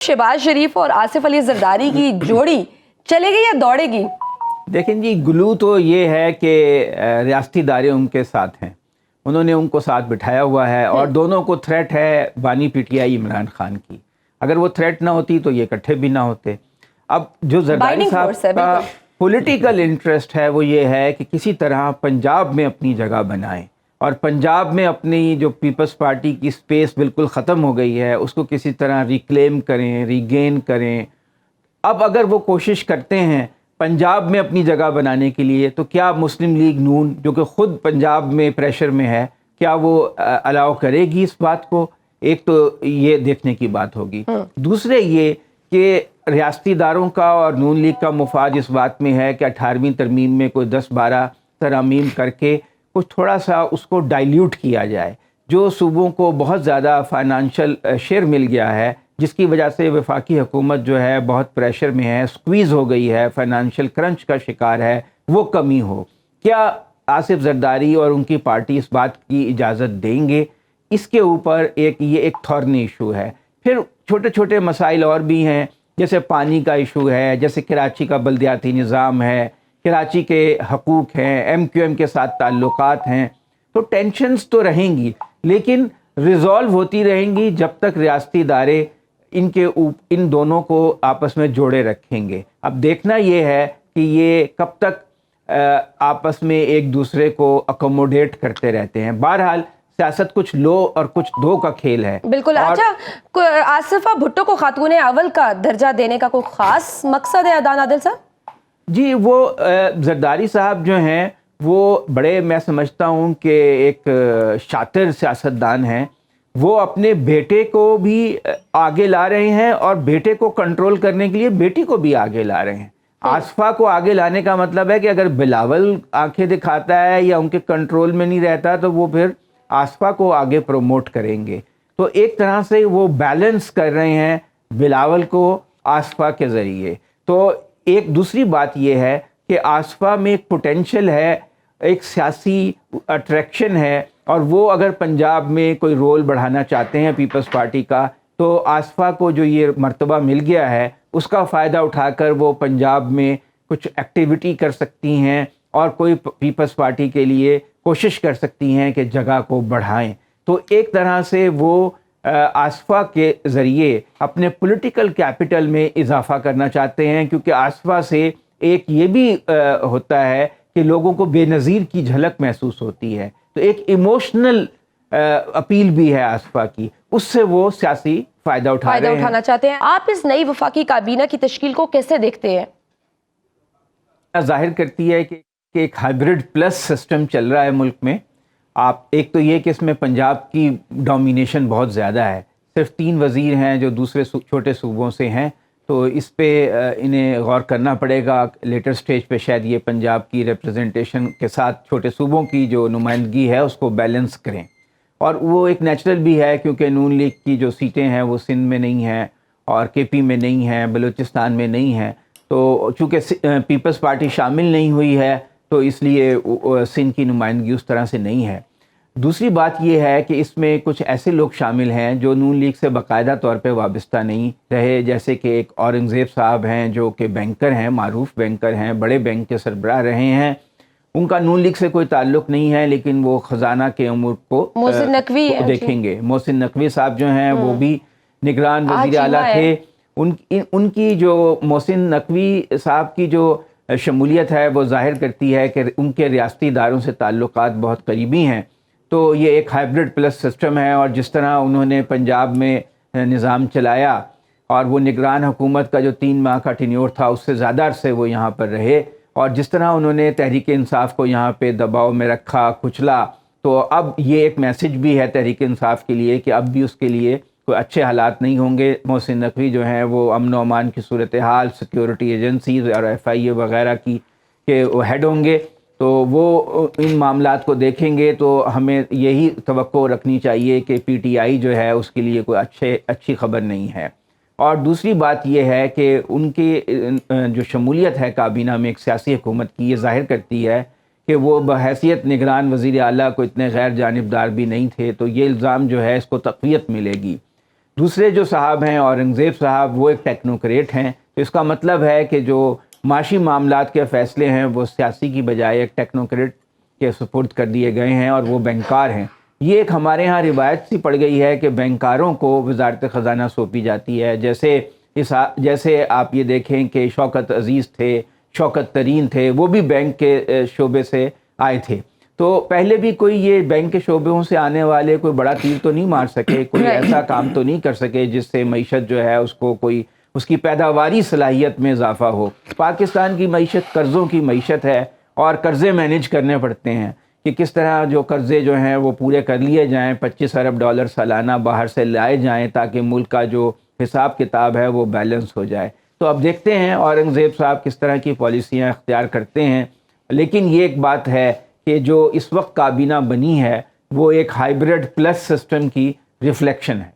शहबाज शरीफ और आसिफ अली जरदारी की जोड़ी चलेगी या दौड़ेगी? देखें जी, ग्लू तो ये है कि रियासती इदारे उनके साथ हैं, उन्होंने उनको साथ बिठाया हुआ है और दोनों को थ्रेट है बानी पीटीआई इमरान खान की। अगर वो थ्रेट ना होती तो ये इकट्ठे भी ना होते। अब जो जरदारी साहब का पॉलिटिकल इंटरेस्ट है वो ये है कि किसी तरह पंजाब में अपनी जगह बनाएं और पंजाब में अपनी जो पीपल्स पार्टी की स्पेस बिल्कुल ख़त्म हो गई है उसको किसी तरह रिक्लेम करें, रीगेन करें। अब अगर वो कोशिश करते हैं पंजाब में अपनी जगह बनाने के लिए, तो क्या मुस्लिम लीग नून जो कि ख़ुद पंजाब में प्रेशर में है, क्या वो अलाउ करेगी इस बात को? एक तो ये देखने की बात होगी। दूसरे ये कि रियासती इदारों का और नून लीग का मुफाद इस बात में है कि 18वीं तरमीम में कोई 10-12 तरमीम करके कुछ थोड़ा सा उसको डाइल्यूट किया जाए। जो सूबों को बहुत ज़्यादा फाइनेंशियल शेयर मिल गया है, जिसकी वजह से वफाकी हुकूमत जो है बहुत प्रेशर में है, स्क्वीज़ हो गई है, फाइनेंशियल क्रंच का शिकार है, वो कमी हो। क्या आसिफ जरदारी और उनकी पार्टी इस बात की इजाज़त देंगे? इसके ऊपर ये एक थॉर्नी इशू है। फिर छोटे छोटे मसाइल और भी हैं, जैसे पानी का इशू है, जैसे कराची का बल्दियाती निज़ाम है, कराची के हकूक़ हैं, MQM के साथ ताल्लुकात हैं। तो टेंशन्स तो रहेंगी लेकिन रिज़ॉल्व होती रहेंगी जब तक रियासती इदारे इन दोनों को आपस में जोड़े रखेंगे। अब देखना ये है कि ये कब तक आपस में एक दूसरे को अकोमोडेट करते रहते हैं। बहरहाल सियासत कुछ लो और कुछ दो का खेल है। बिल्कुल। अच्छा, आसिफा भुट्टो को खातून अव्वल का दर्जा देने का कोई ख़ास मकसद है अदान आदिल साहब? जी, वो जरदारी साहब जो हैं वो बड़े, मैं समझता हूँ कि एक शातिर सियासतदान हैं। वो अपने बेटे को भी आगे ला रहे हैं और बेटे को कंट्रोल करने के लिए बेटी को भी आगे ला रहे हैं। आसफा को आगे लाने का मतलब है कि अगर बिलावल आंखें दिखाता है या उनके कंट्रोल में नहीं रहता तो वो फिर आसफा को आगे प्रमोट करेंगे। तो एक तरह से वो बैलेंस कर रहे हैं बिलावल को आसफा के ज़रिए। तो एक दूसरी बात ये है कि आसफा में एक पोटेंशियल है, एक सियासी अट्रैक्शन है, और वो अगर पंजाब में कोई रोल बढ़ाना चाहते हैं पीपल्स पार्टी का, तो आसफा को जो ये मर्तबा मिल गया है उसका फ़ायदा उठाकर वो पंजाब में कुछ एक्टिविटी कर सकती हैं और कोई पीपल्स पार्टी के लिए कोशिश कर सकती हैं कि जगह को बढ़ाएं। तो एक तरह से वो आसफा के ज़रिए अपने पॉलिटिकल कैपिटल में इजाफ़ा करना चाहते हैं, क्योंकि आसफा से एक ये भी होता है कि लोगों को बेनज़ीर की झलक महसूस होती है। तो एक इमोशनल अपील भी है आसफा की, उससे वो सियासी फ़ायदा उठाना चाहते हैं। आप इस नई वफाकी काबीना की तश्कील को कैसे देखते हैं? ज़ाहिर करती है कि एक हाइब्रिड प्लस सिस्टम चल रहा है मुल्क में। आप एक तो ये कि इसमें पंजाब की डोमिनेशन बहुत ज़्यादा है, सिर्फ 3 वज़ीर हैं जो दूसरे छोटे सूबों से हैं, तो इस पे इन्हें गौर करना पड़ेगा। लेटर स्टेज पे शायद ये पंजाब की रिप्रेजेंटेशन के साथ छोटे सूबों की जो नुमाइंदगी है उसको बैलेंस करें। और वो एक नेचुरल भी है क्योंकि नून लीग की जो सीटें हैं वो सिंध में नहीं हैं और KP में नहीं हैं, बलूचिस्तान में नहीं हैं। तो चूँकि पीपल्स पार्टी शामिल नहीं हुई है तो इसलिए सिंध की नुमाइंदगी उस तरह से नहीं है। दूसरी बात यह है कि इसमें कुछ ऐसे लोग शामिल हैं जो नून लीग से बाकायदा तौर पे वाबस्ता नहीं रहे, जैसे कि एक औरंगज़ेब साहब हैं जो कि बैंकर हैं, मारूफ बैंकर हैं, बड़े बैंक के सरबराह रहे हैं। उनका नून लीग से कोई ताल्लुक़ नहीं है लेकिन वो ख़जाना के अमूर को मोहसिन नकवी देखेंगे। मोहसिन नकवी साहब जो हैं वो भी निगरान वज़ीर आला थे। उनकी जो मोहसिन नकवी साहब की जो शमूलियत है वो ज़ाहिर करती है कि उनके रियासती इदारों से ताल्लुकात बहुत करीबी हैं। तो ये एक हाइब्रिड प्लस सिस्टम है, और जिस तरह उन्होंने पंजाब में निज़ाम चलाया और वो निगरान हुकूमत का जो 3 माह का टेन्योर था उससे ज़्यादा अरसे वो यहाँ पर रहे, और जिस तरह उन्होंने तहरीक इंसाफ को यहाँ पे दबाव में रखा, कुचला, तो अब ये एक मैसेज भी है तहरीक इंसाफ के लिए कि अब भी उसके लिए कोई अच्छे हालात नहीं होंगे। मोहसिन नकवी जो हैं वो अमन व अमान की सूरत हाल, सिक्योरिटी एजेंसीज़ और FIA वगैरह की के हेड होंगे, तो वो इन मामलात को देखेंगे। तो हमें यही तवक्को रखनी चाहिए कि PTI जो है उसके लिए कोई अच्छी खबर नहीं है। और दूसरी बात यह है कि उनकी जो शमूलियत है काबीना में एक सियासी हुकूमत की, ये ज़ाहिर करती है कि वो बहैसियत निगरान वज़ीर आला को इतने गैर जानिबदार भी नहीं थे, तो ये इल्ज़ाम जो है इसको तक़वियत मिलेगी। دوسرے جو صاحب ہیں اورنگزیب صاحب وہ ایک ٹیکنوکریٹ ہیں، تو اس کا مطلب ہے کہ جو معاشی معاملات کے فیصلے ہیں وہ سیاسی کی بجائے ایک ٹیکنوکریٹ کے سپرد کر دیے گئے ہیں اور وہ بینکار ہیں۔ یہ ایک ہمارے ہاں روایت سی پڑ گئی ہے کہ بینکاروں کو وزارت خزانہ سونپی جاتی ہے، جیسے آپ یہ دیکھیں کہ شوکت عزیز تھے، شوکت ترین تھے، وہ بھی بینک کے شعبے سے آئے تھے۔ تو پہلے بھی کوئی یہ بینک کے شعبوں سے آنے والے کوئی بڑا تیر تو نہیں مار سکے، کوئی ایسا کام تو نہیں کر سکے جس سے معیشت جو ہے اس کو کوئی اس کی پیداواری صلاحیت میں اضافہ ہو۔ پاکستان کی معیشت قرضوں کی معیشت ہے اور قرضے مینیج کرنے پڑتے ہیں کہ کس طرح جو قرضے جو ہیں وہ پورے کر لیے جائیں، 25 ارب ڈالر سالانہ باہر سے لائے جائیں تاکہ ملک کا جو حساب کتاب ہے وہ بیلنس ہو جائے۔ تو اب دیکھتے ہیں اورنگزیب صاحب کس طرح کی پالیسیاں اختیار کرتے ہیں، لیکن یہ ایک بات ہے کہ جو اس وقت کابینہ بنی ہے وہ ایک ہائیبرڈ پلس سسٹم کی ریفلیکشن ہے۔